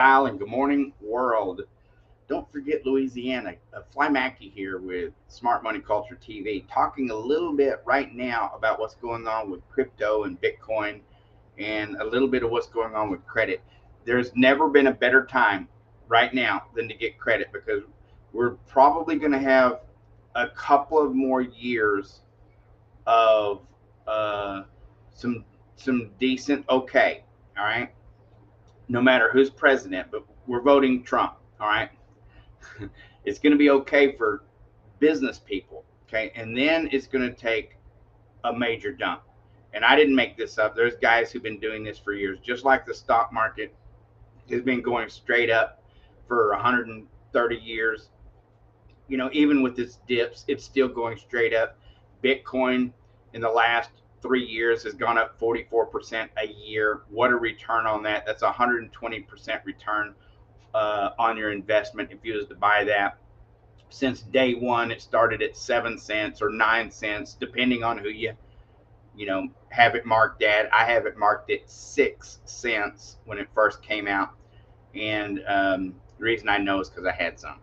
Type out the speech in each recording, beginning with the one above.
Kyle, and good morning, world. Don't forget Louisiana. Fly Mackey here with Smart Money Culture TV, talking a little bit right now about what's going on with crypto and Bitcoin and a little bit of what's going on with credit. There's never been a better time right now than to get credit because we're probably going to have a couple of more years of uh, some decent okay. All right, no matter who's president, but we're voting Trump. All right. It's going to be okay for business people. Okay. And then it's going to take a major dump. And I didn't make this up. There's guys who've been doing this for years, just like the stock market has been going straight up for 130 years. Even with its dips, it's still going straight up. Bitcoin in the last 3 years has gone up 44% a year. What a return on that! That's 120% return on your investment if you was to buy that. Since day one, it started at 7 cents or 9 cents, depending on who you have it marked at. I have it marked at 6 cents when it first came out, and the reason I know is because I had some.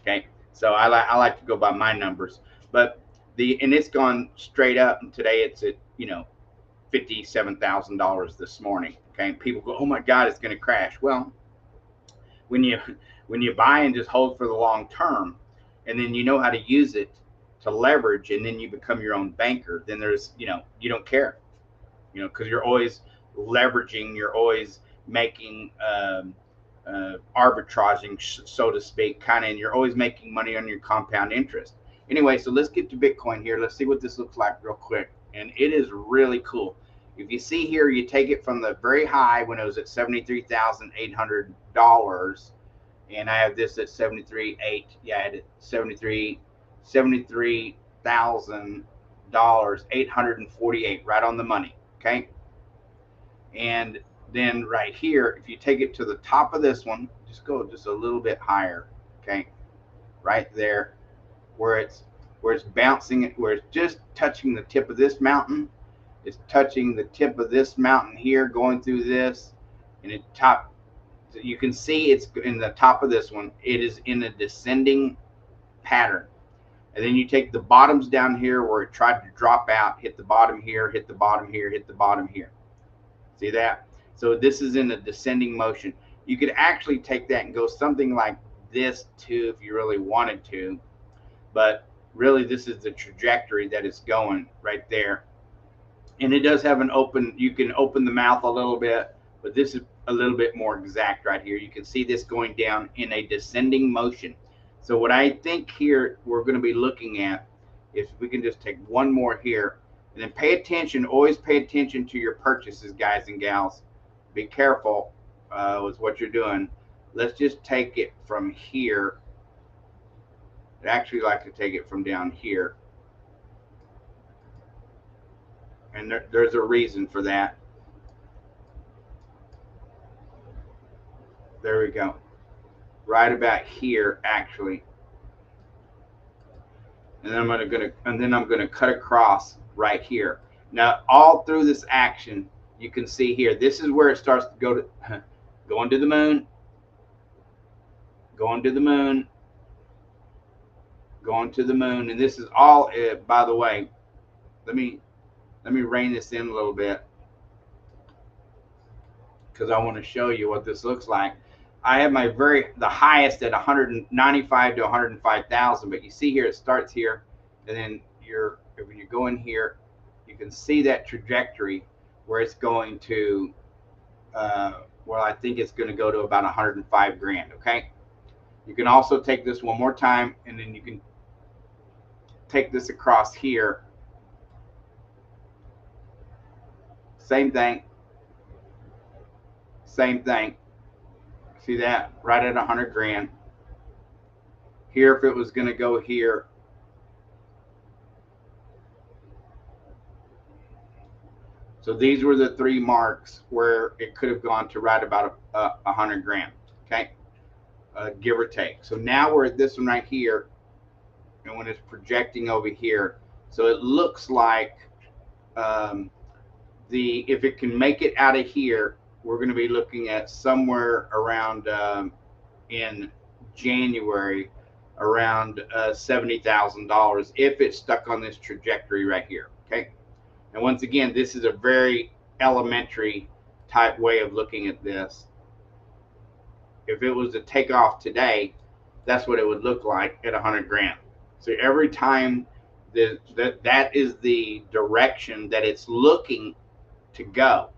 Okay, so I like to go by my numbers, but it's gone straight up, and today it's at $57,000 this morning. Okay, people go, oh my God, it's going to crash. Well, when you when you buy and just hold for the long term, and then you know how to use it to leverage, and then you become your own banker, then there's you don't care, because you're always leveraging, you're always making arbitraging, so to speak, kind of, and you're always making money on your compound interest. Anyway, so let's get to Bitcoin here. Let's see what this looks like real quick, and it is really cool. If you see here, you take it from the very high when it was at $73,800, and I have this at 73.8. Yeah, I had it 73,000 dollars, 848, right on the money. Okay, and then right here, if you take it to the top of this one, just go just a little bit higher. Okay, right there, where it's bouncing, where it's just touching the tip of this mountain. It's touching the tip of this mountain here, going through this, and it top. You can see it's in the top of this one. It is in a descending pattern. And then you take the bottoms down here where it tried to drop out, hit the bottom here, hit the bottom here, hit the bottom here. See that? So this is in a descending motion. You could actually take that and go something like this too if you really wanted to. But really, this is the trajectory that it's going right there. And it does have you can open the mouth a little bit, but this is a little bit more exact right here. You can see this going down in a descending motion. So what I think here we're going to be looking at, if we can just take one more here, and then pay attention, always pay attention to your purchases, guys and gals. Be careful with what you're doing. Let's just take it from here. I'd actually like to take it from down here. And there's a reason for that. There we go. Right about here, actually. And then I'm gonna cut across right here. Now, all through this action, you can see here, this is where it starts to going to the moon, going to the moon, going to the moon, and this is all. By the way, let me rein this in a little bit because I want to show you what this looks like. I have the highest at 195 to 105,000, but you see here it starts here, and then when you go in here, you can see that trajectory where it's going to. Well, I think it's going to go to about 105 grand. Okay, you can also take this one more time, and then you can take this across here. Same thing. Same thing. See that? Right at 100 grand. Here, if it was going to go here, so these were the three marks where it could have gone to right about 100 grand. Okay, give or take. So now we're at this one right here, and when it's projecting over here, so it looks like if it can make it out of here, we're going to be looking at somewhere around in January around $70,000 if it's stuck on this trajectory right here. Okay. And once again, this is a very elementary type way of looking at this. If it was to take off today, that's what it would look like at 100 grand. So every time that is the direction that it's looking to go.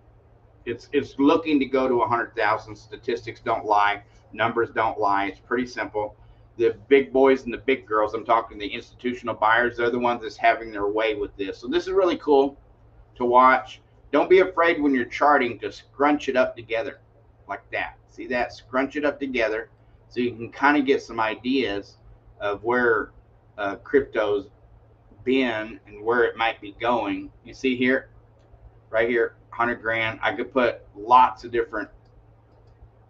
It's looking to go to 100,000. Statistics don't lie. Numbers don't lie. It's pretty simple. The big boys and the big girls, I'm talking the institutional buyers, they're the ones that's having their way with this. So this is really cool to watch. Don't be afraid when you're charting to scrunch it up together like that. See that? Scrunch it up together so you can kind of get some ideas of where crypto's been and where it might be going. You see here, right here, 100 grand. I could put lots of different,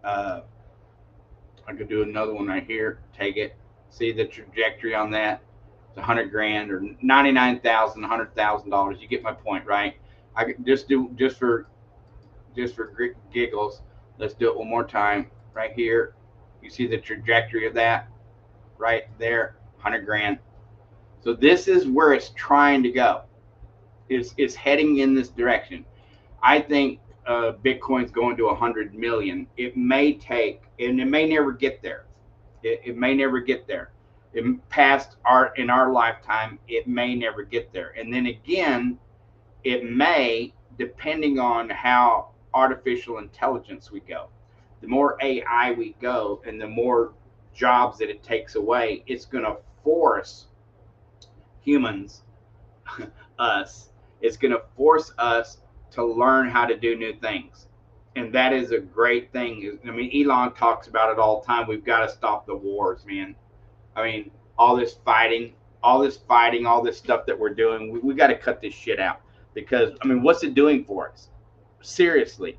I could do another one right here. Take it. See the trajectory on that? It's 100 grand or 99,000, $100,000. You get my point, right? I could just do just for giggles. Let's do it one more time. Right here, you see the trajectory of that? Right there, 100 grand. So this is where it's trying to go. It's heading in this direction. I think Bitcoin's going to 100 million. It may take, and it may never get there. It may never get there. In our lifetime, it may never get there. And then again, it may, depending on how artificial intelligence we go. The more AI we go and the more jobs that it takes away, it's going to force humans, us, it's going to force us to learn how to do new things. And that is a great thing. I mean, Elon talks about it all the time. We've got to stop the wars, man. I mean, all this fighting, all this stuff that we're doing, we got to cut this shit out. Because, I mean, what's it doing for us? Seriously.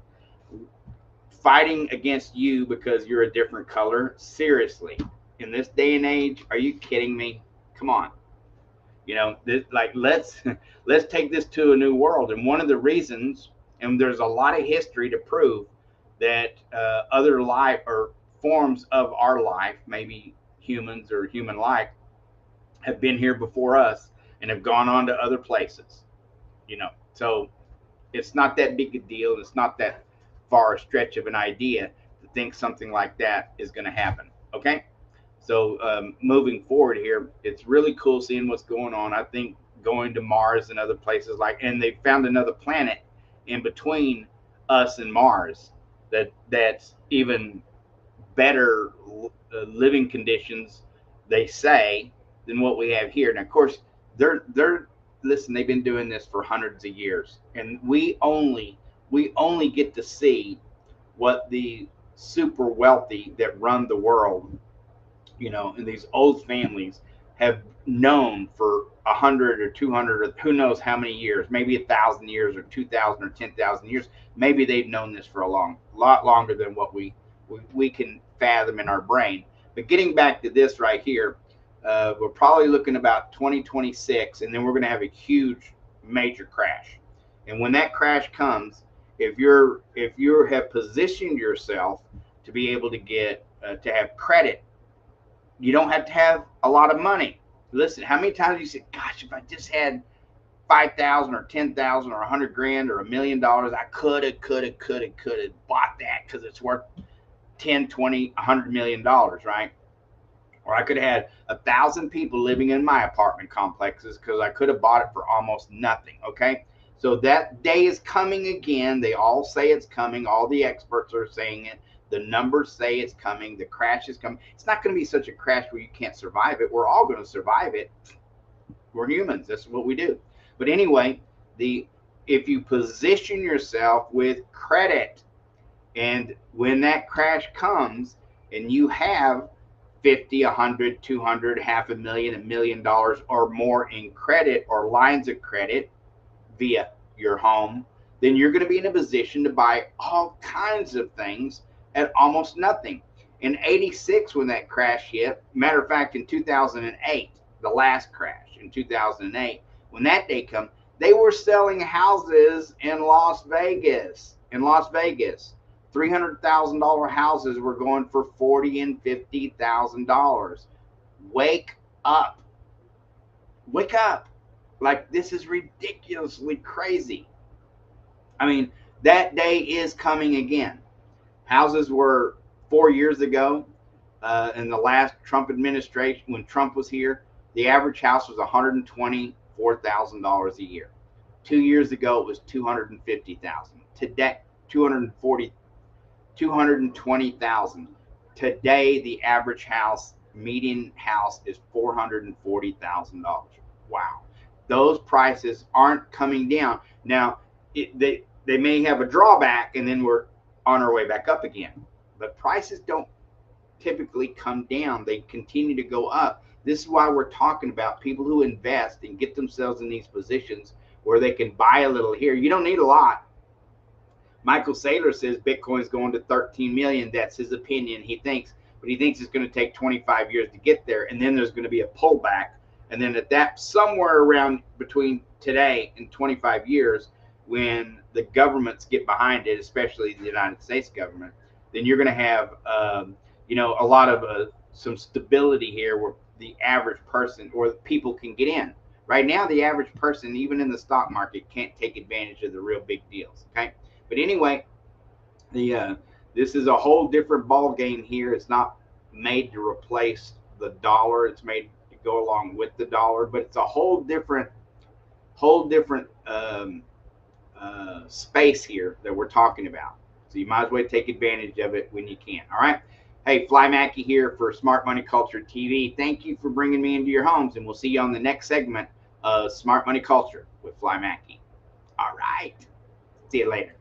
Fighting against you because you're a different color? Seriously. In this day and age, are you kidding me? Come on. You know, let's take this to a new world. And one of the reasons, and there's a lot of history to prove that other life or forms of our life, maybe humans or human life, have been here before us and have gone on to other places. You know, so it's not that big a deal. It's not that far a stretch of an idea to think something like that is going to happen. Okay. So moving forward here, it's really cool seeing what's going on. I think going to Mars and other places and they found another planet in between us and Mars that's even better living conditions, they say, than what we have here. Now, of course, they're listen. They've been doing this for hundreds of years, and we only get to see what the super wealthy that run the world, you know, and these old families have known for 100 or 200 or who knows how many years, maybe 1,000 years or 2,000 or 10,000 years. Maybe they've known this for a lot longer than what we can fathom in our brain. But getting back to this right here, we're probably looking about 2026, and then we're going to have a huge major crash. And when that crash comes, if you have positioned yourself to be able to get to have credit, you don't have to have a lot of money. Listen, how many times you say, gosh, if I just had 5,000 or 10,000 or 100 grand or $1 million, I could have bought that because it's worth 10, 20, $100 million, right? Or I could have had 1,000 people living in my apartment complexes because I could have bought it for almost nothing. Okay. So that day is coming again. They all say it's coming. All the experts are saying it. The numbers say it's coming. The crash is coming. It's not going to be such a crash where you can't survive it. We're all going to survive it. We're humans. That's what we do. But anyway, if you position yourself with credit, and when that crash comes and you have 50, 100, 200, $500,000, $1 million or more in credit or lines of credit via your home, then you're going to be in a position to buy all kinds of things at almost nothing. In 86, when that crash hit, matter of fact, in 2008, the last crash in 2008, when that day come, they were selling houses in Las Vegas. $300,000 houses were going for $40,000 and $50,000. Wake up. Wake up. Like, this is ridiculously crazy. I mean, that day is coming again. Houses were 4 years ago, in the last Trump administration, when Trump was here, the average house was $124,000 a year. 2 years ago, it was $250,000. Today, 220,000. Today, the average house, median house, is $440,000. Wow, those prices aren't coming down. Now, they may have a drawback, and then we're on our way back up again. But prices don't typically come down; they continue to go up. This is why we're talking about people who invest and get themselves in these positions where they can buy a little here. You don't need a lot. Michael Saylor says Bitcoin's going to 13 million. That's his opinion. He thinks, but he thinks it's going to take 25 years to get there, and then there's going to be a pullback. And then at that, somewhere around between today and 25 years, when the governments get behind it, especially the United States government, then you're going to have, a lot of some stability here where the average person or people can get in. Right now, the average person, even in the stock market, can't take advantage of the real big deals. Okay. But anyway, this is a whole different ball game here. It's not made to replace the dollar. It's made to go along with the dollar, but it's a whole different space here that we're talking about. So you might as well take advantage of it when you can. All right. Hey, Fly Mackey here for Smart Money Culture TV. Thank you for bringing me into your homes, and we'll see you on the next segment of Smart Money Culture with Fly Mackey. All right. See you later.